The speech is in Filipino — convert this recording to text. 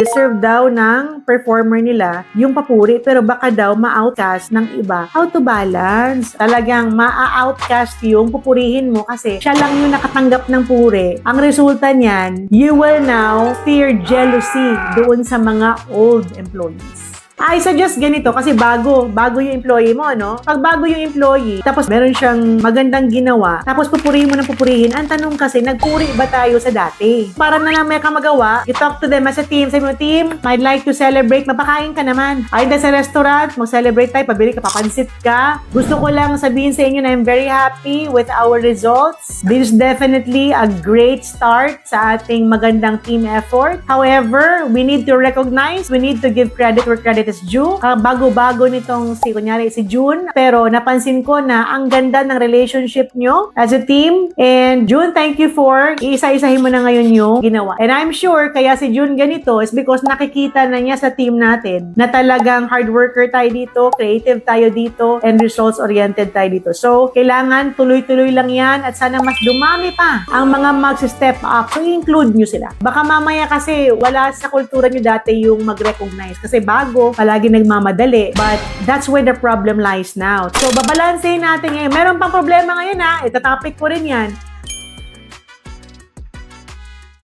deserve daw ng performer nila yung papuri pero baka daw ma-outcast ng iba. How to balance? Talagang ma-outcast yung pupurihin mo kasi siya lang yung nakatanggap ng puri. Ang resulta niyan, you will now fear jealousy doon sa mga old employees. I suggest ganito kasi bago yung employee mo, no? Pag bago yung employee, tapos meron siyang magandang ginawa, tapos pupurihin mo ng pupurihin, ang tanong kasi, nagpuri ba tayo sa dati? Para na lang may ka magawa, you talk to them as a team, sabi mo, team, I'd like to celebrate, mapakain ka naman. Ay, sa restaurant, mag-celebrate tayo, pabili ka, papansit ka. Gusto ko lang sabihin sa inyo na I'm very happy with our results. This is definitely a great start sa ating magandang team effort. However, we need to recognize, we need to give credit where credit is due. Bago-bago nitong kunyari si June, pero napansin ko na ang ganda ng relationship nyo as a team. And June, thank you for iisa-isahin mo na ngayon yung ginawa. And I'm sure kaya si June ganito is because nakikita na niya sa team natin na talagang hard worker tayo dito, creative tayo dito, and results-oriented tayo dito. So, kailangan tuloy-tuloy lang yan at sana mas dumami pa ang mga mag-step up. So, i-include nyo sila. Baka mamaya kasi wala sa kultura nyo dati yung mag-recognize. Kasi bago, palagi nagmamadali. But that's where the problem lies now. So, babalansehin natin ngayon. Meron pang problema ngayon ha. Ito topic ko rin yan.